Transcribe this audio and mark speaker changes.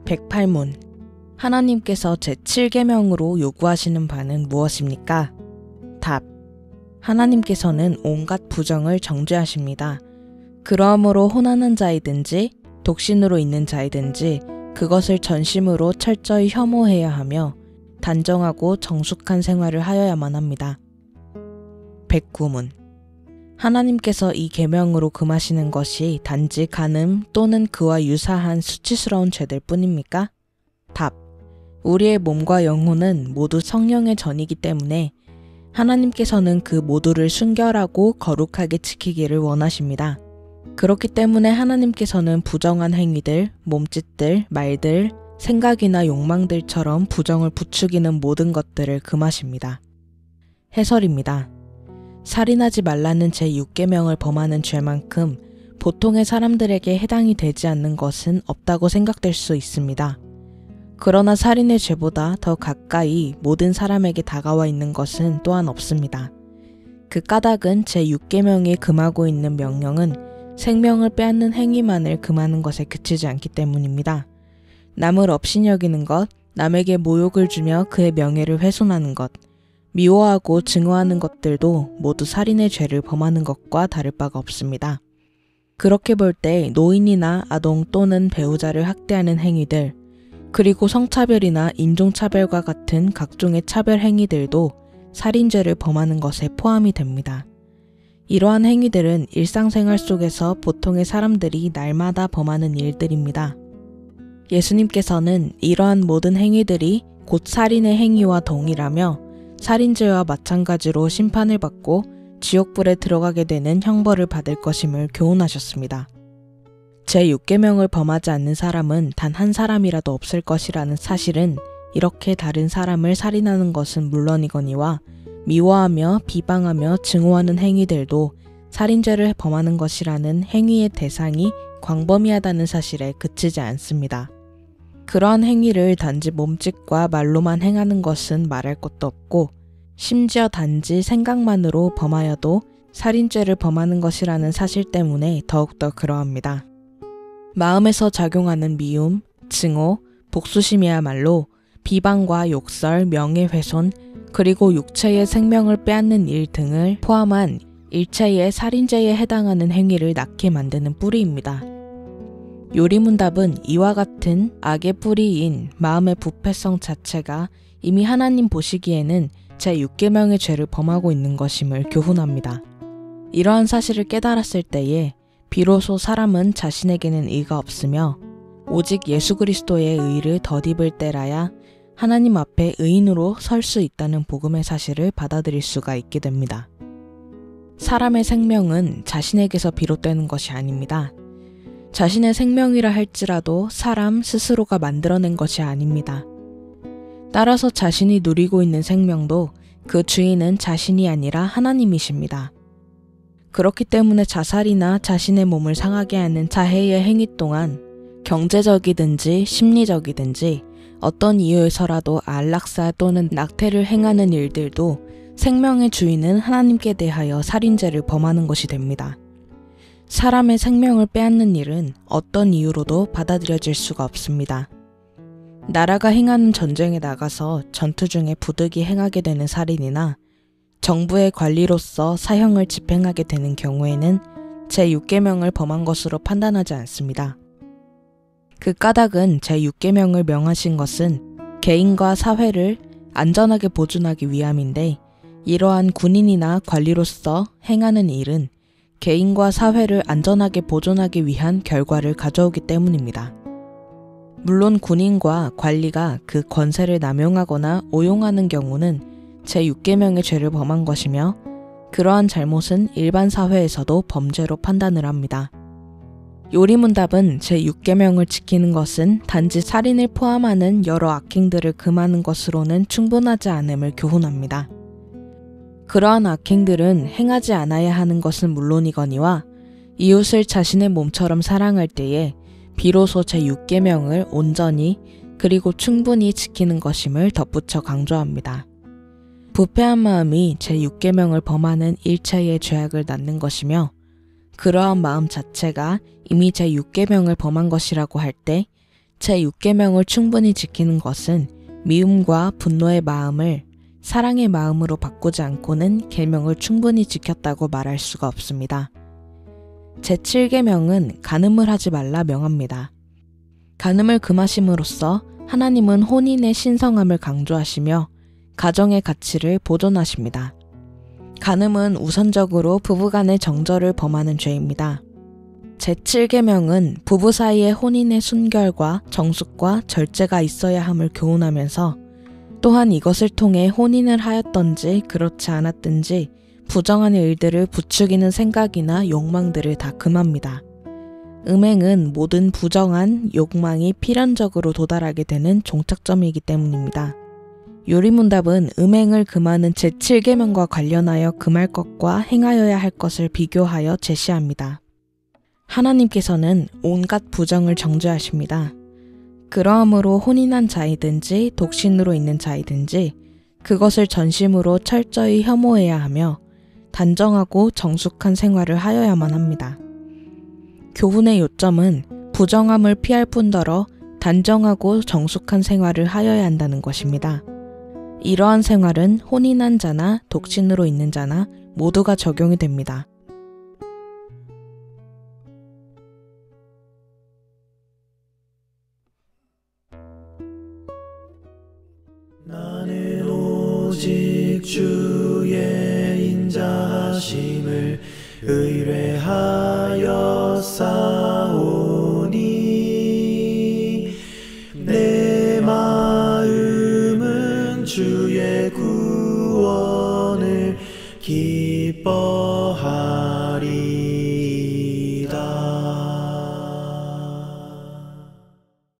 Speaker 1: 108문. 하나님께서 제7계명으로 요구하시는 바는 무엇입니까? 답. 하나님께서는 온갖 부정을 정죄하십니다. 그러므로 혼하는 자이든지 독신으로 있는 자이든지 그것을 전심으로 철저히 혐오해야 하며 단정하고 정숙한 생활을 하여야만 합니다. 109문. 하나님께서 이 계명으로 금하시는 것이 단지 간음 또는 그와 유사한 수치스러운 죄들 뿐입니까? 답. 우리의 몸과 영혼은 모두 성령의 전이기 때문에 하나님께서는 그 모두를 순결하고 거룩하게 지키기를 원하십니다. 그렇기 때문에 하나님께서는 부정한 행위들, 몸짓들, 말들, 생각이나 욕망들처럼 부정을 부추기는 모든 것들을 금하십니다. 해설입니다. 살인하지 말라는 제6계명을 범하는 죄만큼 보통의 사람들에게 해당이 되지 않는 것은 없다고 생각될 수 있습니다. 그러나 살인의 죄보다 더 가까이 모든 사람에게 다가와 있는 것은 또한 없습니다. 그 까닭은 제6계명이 금하고 있는 명령은 생명을 빼앗는 행위만을 금하는 것에 그치지 않기 때문입니다. 남을 업신여기는 것, 남에게 모욕을 주며 그의 명예를 훼손하는 것, 미워하고 증오하는 것들도 모두 살인의 죄를 범하는 것과 다를 바가 없습니다. 그렇게 볼 때 노인이나 아동 또는 배우자를 학대하는 행위들, 그리고 성차별이나 인종차별과 같은 각종의 차별 행위들도 살인죄를 범하는 것에 포함이 됩니다. 이러한 행위들은 일상생활 속에서 보통의 사람들이 날마다 범하는 일들입니다. 예수님께서는 이러한 모든 행위들이 곧 살인의 행위와 동일하며 살인죄와 마찬가지로 심판을 받고 지옥불에 들어가게 되는 형벌을 받을 것임을 교훈하셨습니다. 제6계명을 범하지 않는 사람은 단 한 사람이라도 없을 것이라는 사실은 이렇게 다른 사람을 살인하는 것은 물론이거니와 미워하며 비방하며 증오하는 행위들도 살인죄를 범하는 것이라는 행위의 대상이 광범위하다는 사실에 그치지 않습니다. 그러한 행위를 단지 몸짓과 말로만 행하는 것은 말할 것도 없고 심지어 단지 생각만으로 범하여도 살인죄를 범하는 것이라는 사실 때문에 더욱더 그러합니다. 마음에서 작용하는 미움, 증오, 복수심이야말로 비방과 욕설, 명예훼손, 그리고 육체의 생명을 빼앗는 일 등을 포함한 일체의 살인죄에 해당하는 행위를 낳게 만드는 뿌리입니다. 요리문답은 이와 같은 악의 뿌리인 마음의 부패성 자체가 이미 하나님 보시기에는 제6계명의 죄를 범하고 있는 것임을 교훈합니다. 이러한 사실을 깨달았을 때에 비로소 사람은 자신에게는 의가 없으며 오직 예수 그리스도의 의를 덧입을 때라야 하나님 앞에 의인으로 설 수 있다는 복음의 사실을 받아들일 수가 있게 됩니다. 사람의 생명은 자신에게서 비롯되는 것이 아닙니다. 자신의 생명이라 할지라도 사람 스스로가 만들어낸 것이 아닙니다. 따라서 자신이 누리고 있는 생명도 그 주인은 자신이 아니라 하나님이십니다. 그렇기 때문에 자살이나 자신의 몸을 상하게 하는 자해의 행위 또한 경제적이든지 심리적이든지 어떤 이유에서라도 안락사 또는 낙태를 행하는 일들도 생명의 주인은 하나님께 대하여 살인죄를 범하는 것이 됩니다. 사람의 생명을 빼앗는 일은 어떤 이유로도 받아들여질 수가 없습니다. 나라가 행하는 전쟁에 나가서 전투 중에 부득이 행하게 되는 살인이나 정부의 관리로서 사형을 집행하게 되는 경우에는 제6계명을 범한 것으로 판단하지 않습니다. 그 까닭은 제6계명을 명하신 것은 개인과 사회를 안전하게 보존하기 위함인데 이러한 군인이나 관리로서 행하는 일은 개인과 사회를 안전하게 보존하기 위한 결과를 가져오기 때문입니다. 물론 군인과 관리가 그 권세를 남용하거나 오용하는 경우는 제6계명의 죄를 범한 것이며 그러한 잘못은 일반 사회에서도 범죄로 판단을 합니다. 요리문답은 제6계명을 지키는 것은 단지 살인을 포함하는 여러 악행들을 금하는 것으로는 충분하지 않음을 교훈합니다. 그러한 악행들은 행하지 않아야 하는 것은 물론이거니와 이웃을 자신의 몸처럼 사랑할 때에 비로소 제6계명을 온전히 그리고 충분히 지키는 것임을 덧붙여 강조합니다. 부패한 마음이 제6계명을 범하는 일체의 죄악을 낳는 것이며 그러한 마음 자체가 이미 제6계명을 범한 것이라고 할 때 제6계명을 충분히 지키는 것은 미움과 분노의 마음을 사랑의 마음으로 바꾸지 않고는 계명을 충분히 지켰다고 말할 수가 없습니다. 제7계명은 간음을 하지 말라 명합니다. 간음을 금하심으로써 하나님은 혼인의 신성함을 강조하시며 가정의 가치를 보존하십니다. 간음은 우선적으로 부부간의 정절을 범하는 죄입니다. 제7계명은 부부 사이의 혼인의 순결과 정숙과 절제가 있어야 함을 교훈하면서 또한 이것을 통해 혼인을 하였던지 그렇지 않았든지 부정한 일들을 부추기는 생각이나 욕망들을 다 금합니다. 음행은 모든 부정한 욕망이 필연적으로 도달하게 되는 종착점이기 때문입니다. 요리문답은 음행을 금하는 제7계명과 관련하여 금할 것과 행하여야 할 것을 비교하여 제시합니다. 하나님께서는 온갖 부정을 정죄하십니다. 그러함으로 혼인한 자이든지 독신으로 있는 자이든지 그것을 전심으로 철저히 혐오해야 하며 단정하고 정숙한 생활을 하여야만 합니다. 교훈의 요점은 부정함을 피할 뿐더러 단정하고 정숙한 생활을 하여야 한다는 것입니다. 이러한 생활은 혼인한 자나 독신으로 있는 자나 모두가 적용이 됩니다.
Speaker 2: 나는 오직 주의 인자하심을 의뢰하여 싸우니 내 마음은 주의 구원을 기뻐